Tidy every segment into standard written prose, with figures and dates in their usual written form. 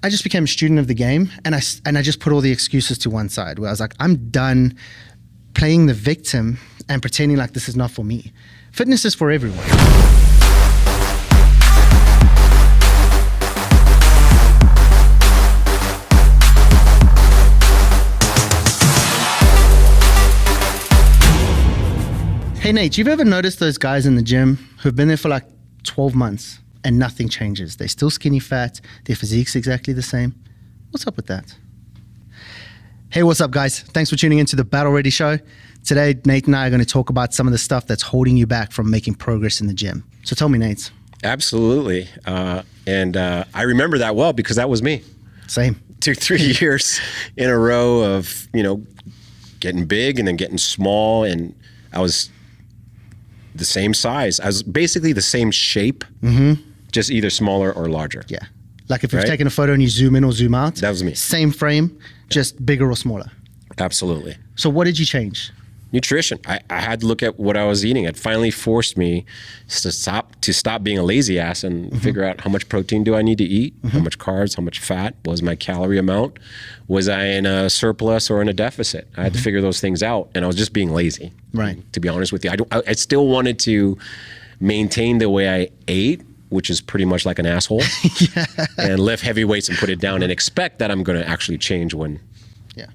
I just became a student of the game, and I just put all the excuses to one side, where I was like, I'm done playing the victim and pretending like this is not for me. Fitness is for everyone. Hey Nate, you've ever noticed those guys in the gym who've been there for like 12 months and nothing changes? They're still skinny fat, their physique's exactly the same. What's up with that? Hey, what's up guys? Thanks for tuning into the Battle Ready Show. Today, Nate and I are going to talk about some of the stuff that's holding you back from making progress in the gym. So tell me, Nate. Absolutely. And I remember that well because that was me. Same. 2-3 years in a row of, getting big and then getting small, and I was the same size. I was basically the same shape, just either smaller or larger. Yeah. Like if you've taken a photo and you zoom in or zoom out. That was me. Same frame, just bigger or smaller. Absolutely. So what did you change? Nutrition. I had to look at what I was eating. It finally forced me to stop being a lazy ass and figure out how much protein do I need to eat, how much carbs, how much fat, what was my calorie amount, was I in a surplus or in a deficit? I had to figure those things out, and I was just being lazy. Right. To be honest with you, I still wanted to maintain the way I ate, which is pretty much like an asshole, and lift heavy weights and put it down and expect that I'm going to actually change when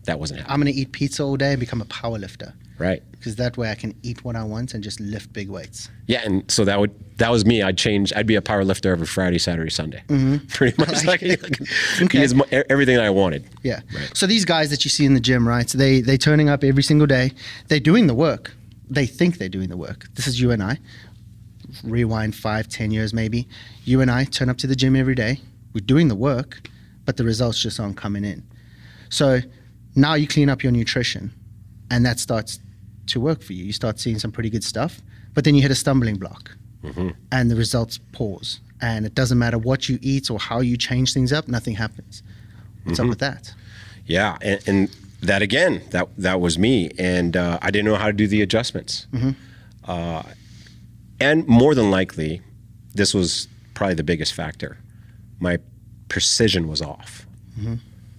that wasn't happening. I'm going to eat pizza all day and become a power lifter. Right. Because that way I can eat what I want and just lift big weights. Yeah, and so that was me. I'd be a power lifter every Friday, Saturday, Sunday. Pretty much everything that I wanted. Yeah. Right. So these guys that you see in the gym, right? So they're turning up every single day. They're doing the work. They think they're doing the work. This is you and I. Rewind 5-10 years maybe. You and I turn up to the gym every day. We're doing the work, but the results just aren't coming in. So now you clean up your nutrition, and that starts to work for you. You start seeing some pretty good stuff, but then you hit a stumbling block, and the results pause. And it doesn't matter what you eat or how you change things up, nothing happens. What's up with that? Yeah, and that again, that was me, and I didn't know how to do the adjustments. And more than likely, this was probably the biggest factor. My precision was off.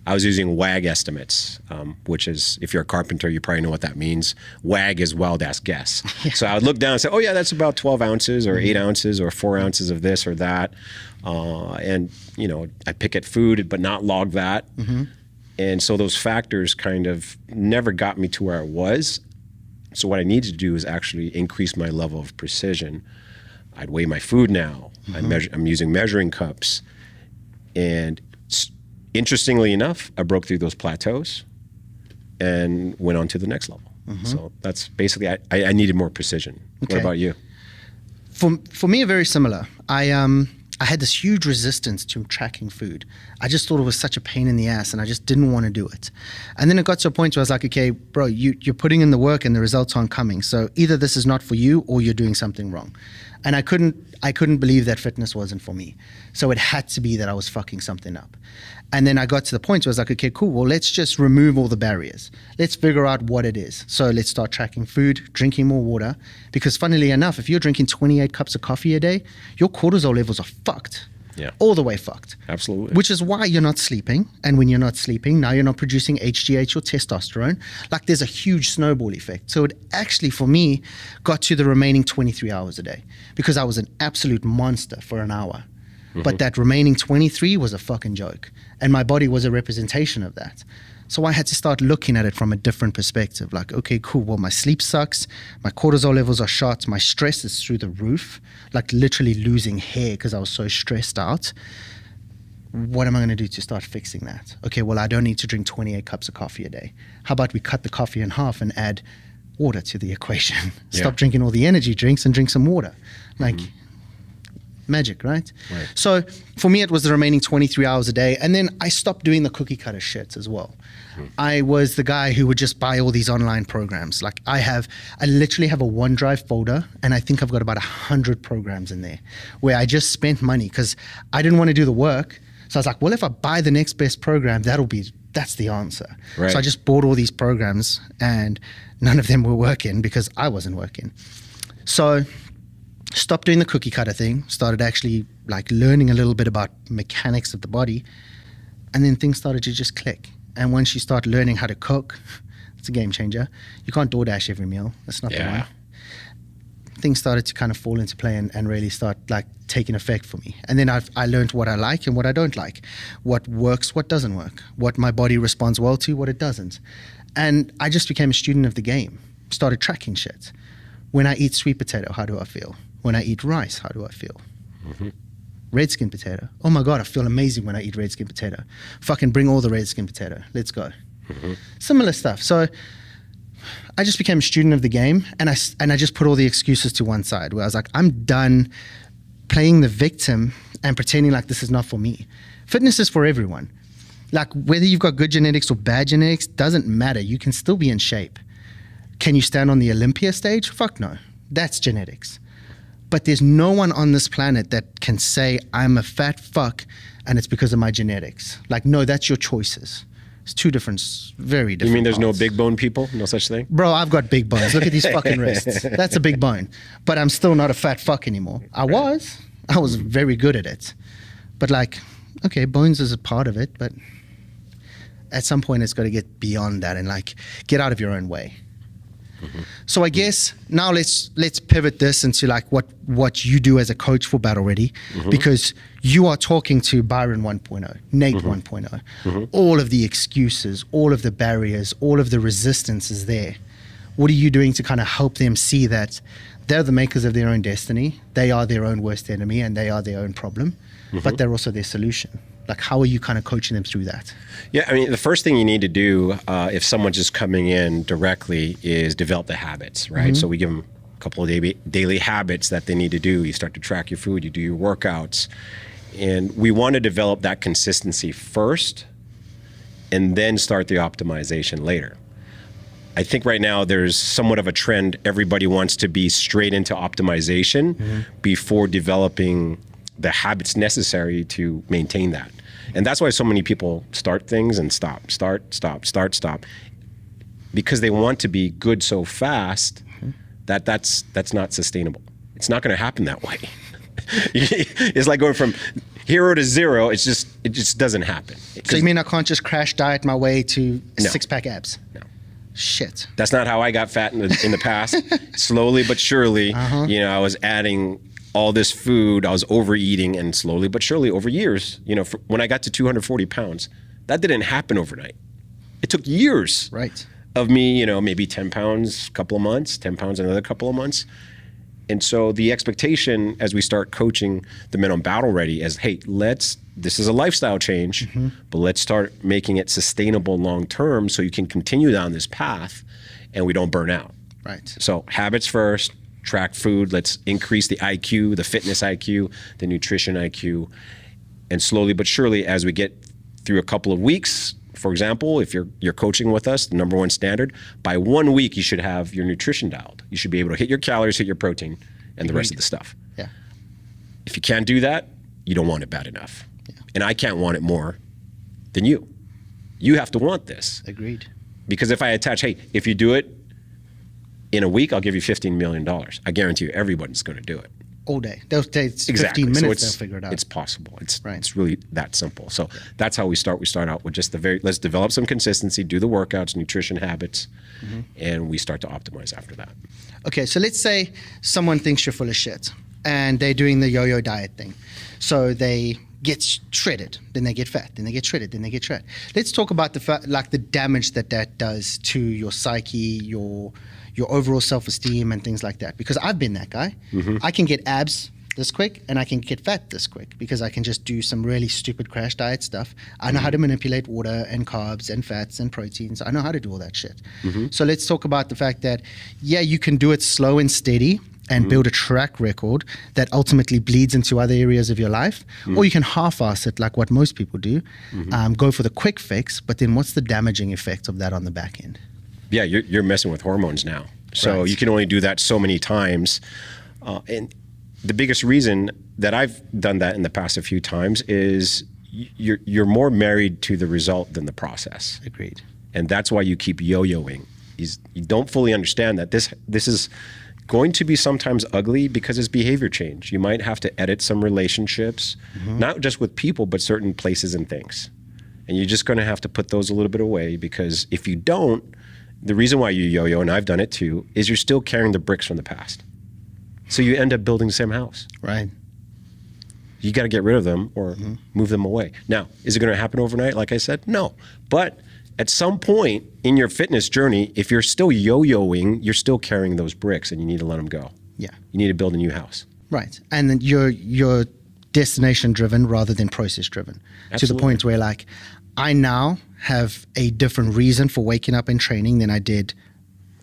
I was using WAG estimates, which is, if you're a carpenter, you probably know what that means. WAG is wild ass guess. So I would look down and say, oh yeah, that's about 12 ounces or 8 ounces or 4 ounces of this or that. And I'd pick at food, but not log that. And so those factors kind of never got me to where I was. So what I needed to do is actually increase my level of precision. I'd weigh my food now. I'm using measuring cups. And interestingly enough, I broke through those plateaus and went on to the next level. So that's basically, I needed more precision. Okay. What about you? For me, very similar. I had this huge resistance to tracking food. I just thought it was such a pain in the ass, and I just didn't want to do it. And then it got to a point where I was like, okay, bro, you're putting in the work and the results aren't coming. So either this is not for you or you're doing something wrong. And I couldn't believe that fitness wasn't for me. So it had to be that I was fucking something up. And then I got to the point where I was like, okay, cool. Well, let's just remove all the barriers. Let's figure out what it is. So let's start tracking food, drinking more water. Because funnily enough, if you're drinking 28 cups of coffee a day, your cortisol levels are fucked. Yeah. All the way fucked. Absolutely. Which is why you're not sleeping. And when you're not sleeping, now you're not producing HGH or testosterone. Like there's a huge snowball effect. So it actually, for me, got to the remaining 23 hours a day because I was an absolute monster for an hour. But that remaining 23 was a fucking joke. And my body was a representation of that. So I had to start looking at it from a different perspective. Like, okay, cool. Well, my sleep sucks. My cortisol levels are shot. My stress is through the roof. Like literally losing hair because I was so stressed out. What am I going to do to start fixing that? Okay, well, I don't need to drink 28 cups of coffee a day. How about we cut the coffee in half and add water to the equation? Stop drinking all the energy drinks and drink some water. Like, magic, right? So for me, it was the remaining 23 hours a day. And then I stopped doing the cookie cutter shit as well. I was the guy who would just buy all these online programs. Like I literally have a OneDrive folder, and I think I've got about 100 programs in there where I just spent money because I didn't want to do the work. So I was like, well, if I buy the next best program, that's the answer. So I just bought all these programs and none of them were working because I wasn't working. So stopped doing the cookie cutter thing, started actually like learning a little bit about mechanics of the body. And then things started to just click. And once you start learning how to cook, it's a game changer. You can't DoorDash every meal. That's not the one. Things started to kind of fall into play and really start like taking effect for me. And then I learned what I like and what I don't like, what works, what doesn't work, what my body responds well to, what it doesn't. And I just became a student of the game, started tracking shit. When I eat sweet potato, how do I feel? When I eat rice, how do I feel? Red skin potato. Oh my God, I feel amazing when I eat red skin potato. Fucking bring all the red skin potato. Let's go. Similar stuff. So I just became a student of the game, and I just put all the excuses to one side, where I was like, I'm done playing the victim and pretending like this is not for me. Fitness is for everyone. Like whether you've got good genetics or bad genetics, doesn't matter. You can still be in shape. Can you stand on the Olympia stage? Fuck no. That's genetics. But there's no one on this planet that can say I'm a fat fuck and it's because of my genetics. Like, no, that's your choices. It's two different, very different. You mean there's parts. no big bone people? No such thing? Bro, I've got big bones. Look at these fucking wrists. That's a big bone. But I'm still not a fat fuck anymore. I was very good at it. But like, okay, bones is a part of it, but at some point it's got to get beyond that and like get out of your own way. So I guess now let's pivot this into like what you do as a coach for Battle Ready, because you are talking to Byron 1.0, Nate 1.0. All of the excuses, all of the barriers, all of the resistance is there. What are you doing to kind of help them see that they're the makers of their own destiny, they are their own worst enemy, and they are their own problem, but they're also their solution? Like, how are you kind of coaching them through that? Yeah, I mean, the first thing you need to do if someone's just coming in directly is develop the habits, right? So we give them a couple of daily habits that they need to do. You start to track your food, you do your workouts. And we want to develop that consistency first and then start the optimization later. I think right now there's somewhat of a trend. Everybody wants to be straight into optimization before developing the habits necessary to maintain that. And that's why so many people start things and stop, because they want to be good so fast that that's not sustainable. It's not going to happen that way. It's like going from hero to zero. It just doesn't happen. So you mean I can't just crash diet my way to six-pack abs? No. Shit. That's not how I got fat in the past. Slowly but surely, I was adding all this food, I was overeating, and slowly but surely over years, when I got to 240 pounds, that didn't happen overnight. It took years of me, maybe 10 pounds a couple of months, 10 pounds another couple of months. And so the expectation as we start coaching the men on Battle Ready is, hey, this is a lifestyle change, but let's start making it sustainable long-term so you can continue down this path and we don't burn out. Right. So habits first. Track food, let's increase the IQ, the fitness IQ, the nutrition IQ. And slowly but surely, as we get through a couple of weeks, for example, if you're coaching with us, the number one standard, by 1 week, you should have your nutrition dialed. You should be able to hit your calories, hit your protein, and the rest of the stuff. Yeah. If you can't do that, you don't want it bad enough. Yeah. And I can't want it more than you. You have to want this. Agreed. Because if I attach, hey, if you do it, in a week, I'll give you $15 million. I guarantee you everyone's going to do it. All day. They'll take 15 minutes, they'll figure it out. It's possible. It's really that simple. So that's how we start. We start out with just let's develop some consistency, do the workouts, nutrition habits, and we start to optimize after that. Okay, so let's say someone thinks you're full of shit and they're doing the yo-yo diet thing. So they get shredded, then they get fat, then they get shredded, then they get shredded. Let's talk about the damage that does to your psyche, your overall self-esteem and things like that. Because I've been that guy. I can get abs this quick and I can get fat this quick because I can just do some really stupid crash diet stuff. I know how to manipulate water and carbs and fats and proteins. I know how to do all that shit. So let's talk about the fact that, yeah, you can do it slow and steady and build a track record that ultimately bleeds into other areas of your life. Or you can half-ass it like what most people do, go for the quick fix, but then what's the damaging effect of that on the back end? Yeah, you're messing with hormones now. So you can only do that so many times. And the biggest reason that I've done that in the past a few times is you're more married to the result than the process. Agreed. And that's why you keep yo-yoing. You don't fully understand that this is going to be sometimes ugly because it's behavior change. You might have to edit some relationships, not just with people, but certain places and things. And you're just going to have to put those a little bit away, because if you don't, the reason why you yo-yo, and I've done it too, is you're still carrying the bricks from the past. So you end up building the same house. Right. You got to get rid of them or move them away. Now, is it going to happen overnight? Like I said, no. But at some point in your fitness journey, if you're still yo-yoing, you're still carrying those bricks, and you need to let them go. Yeah. You need to build a new house. Right. And then you're destination driven rather than process driven. Absolutely. To the point where, like, I now have a different reason for waking up and training than I did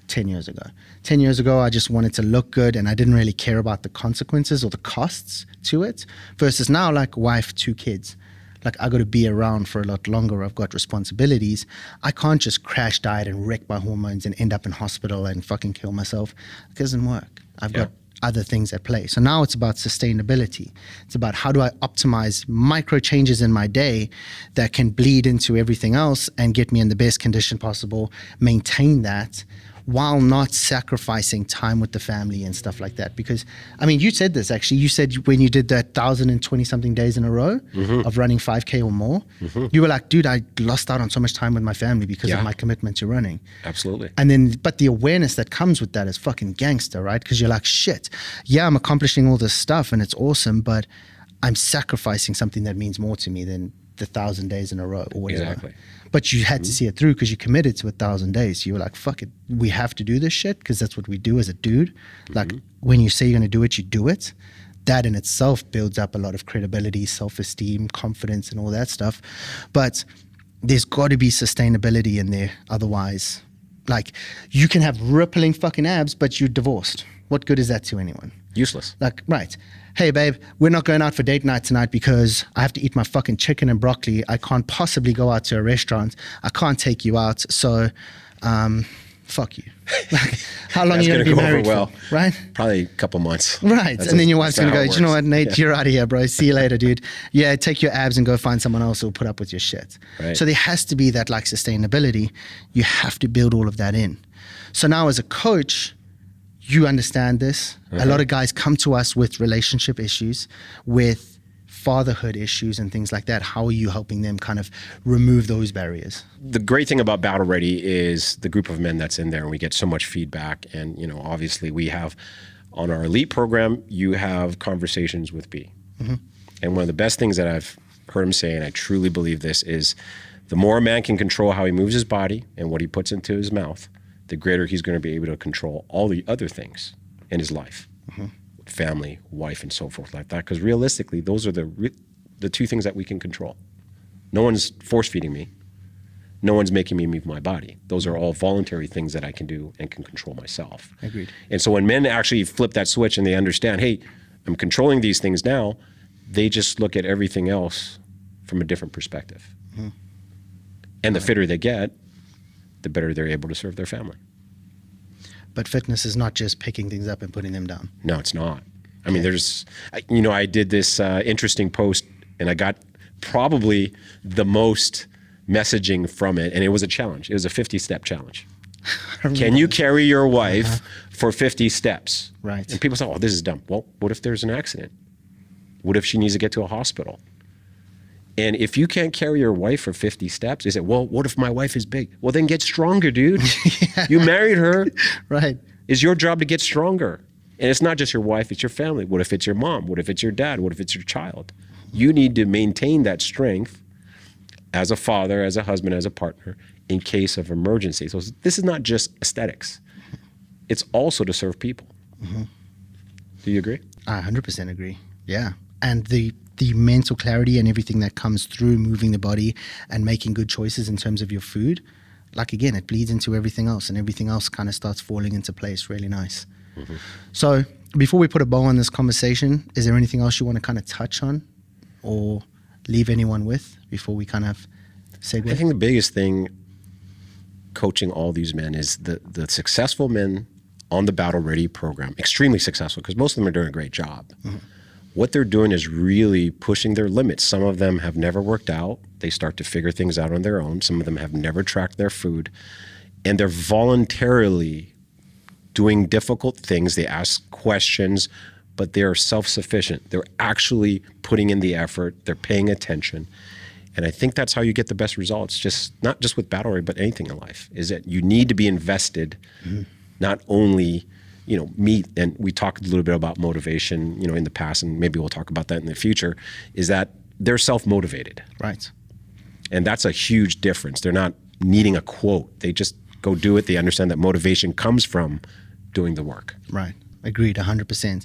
10 years ago. 10 years ago, I just wanted to look good, and I didn't really care about the consequences or the costs to it, versus now, like, wife, 2 kids. Like, I got to be around for a lot longer. I've got responsibilities. I can't just crash diet and wreck my hormones and end up in hospital and fucking kill myself. It doesn't work. I've got other things at play. So now it's about sustainability. It's about how do I optimize micro changes in my day that can bleed into everything else and get me in the best condition possible, maintain that, while not sacrificing time with the family and stuff like that. Because, I mean, you said this actually. You said when you did that 1,020 something days in a row of running 5K or more, you were like, dude, I lost out on so much time with my family because of my commitment to running. Absolutely. And then, but the awareness that comes with that is fucking gangster, right? Because you're like, shit, yeah, I'm accomplishing all this stuff and it's awesome, but I'm sacrificing something that means more to me than the 1,000 days in a row or whatever. Exactly. But you had to see it through because you committed to 1,000 days. You were like, fuck it, we have to do this shit because that's what we do as a dude. Like, when you say you're going to do it, you do it. That in itself builds up a lot of credibility, self-esteem, confidence, and all that stuff. But there's got to be sustainability in there. Otherwise, like, you can have rippling fucking abs, but you're divorced. What good is that to anyone? Useless. Like, right. Hey, babe, we're not going out for date night tonight because I have to eat my fucking chicken and broccoli. I can't possibly go out to a restaurant. I can't take you out. So, fuck you. Like, how long are you going to be married for? Right? Probably a couple months. Right. And then your wife's going to go, you know what, Nate, you're out of here, bro. See you later, dude. Yeah, take your abs and go find someone else who'll put up with your shit. Right. So there has to be that, like, sustainability. You have to build all of that in. So now as a coach, you understand this. A lot of guys come to us with relationship issues, with fatherhood issues and things like that. How are you helping them kind of remove those barriers? The great thing about Battle Ready is the group of men that's in there, and we get so much feedback. And, you know, obviously we have on our elite program, you have conversations with B. And one of the best things that I've heard him say, and I truly believe this, is the more a man can control how he moves his body and what he puts into his mouth, the greater he's going to be able to control all the other things in his life, family, wife, and so forth like that. Because realistically, those are the 2 things that we can control. No one's force feeding me. No one's making me move my body. Those are all voluntary things that I can do and can control myself. Agreed. And so when men actually flip that switch and they understand, hey, I'm controlling these things now, they just look at everything else from a different perspective. And the fitter they get, the better they're able to serve their family. But fitness is not just picking things up and putting them down. No, it's not. I mean, I did this interesting post, and I got probably the most messaging from it, and it was a challenge. It was a 50-step challenge. Can you carry your wife for 50 steps? Right. And people say, oh, this is dumb. Well, what if there's an accident? What if she needs to get to a hospital? And if you can't carry your wife for 50 steps, they say, well, what if my wife is big? Well, then get stronger, dude. You married her. Right. It's your job to get stronger. And it's not just your wife, it's your family. What if it's your mom? What if it's your dad? What if it's your child? You need to maintain that strength as a father, as a husband, as a partner, in case of emergency. So this is not just aesthetics. It's also to serve people. Do you agree? I 100% agree. Yeah. And the mental clarity and everything that comes through moving the body and making good choices in terms of your food, like, again, it bleeds into everything else, and everything else kind of starts falling into place really nice. So before we put a bow on this conversation, is there anything else you want to kind of touch on or leave anyone with before we kind of segue? I think the biggest thing coaching all these men is the successful men on the Battle Ready program, extremely successful, because most of them are doing a great job. What they're doing is really pushing their limits. Some of them have never worked out. They start to figure things out on their own. Some of them have never tracked their food. And they're voluntarily doing difficult things. They ask questions, but they're self-sufficient. They're actually putting in the effort. They're paying attention. And I think that's how you get the best results, just not just with battle, but anything in life, is that you need to be invested, not only, meet, and we talked a little bit about motivation, in the past, and maybe we'll talk about that in the future, is that they're self-motivated. Right. And that's a huge difference. They're not needing a quote. They just go do it. They understand that motivation comes from doing the work. Right. Agreed, 100%.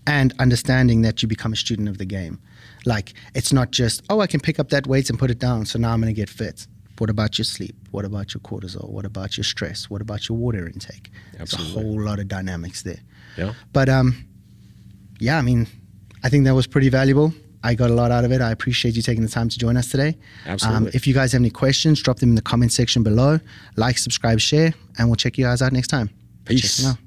And understanding that you become a student of the game. Like, it's not just, I can pick up that weight and put it down, so now I'm going to get fit. What about your sleep? What about your cortisol? What about your stress? What about your water intake? Absolutely. There's a whole lot of dynamics there. Yeah. But, I think that was pretty valuable. I got a lot out of it. I appreciate you taking the time to join us today. Absolutely. If you guys have any questions, drop them in the comment section below. Like, subscribe, share, and we'll check you guys out next time. Peace. Check it out.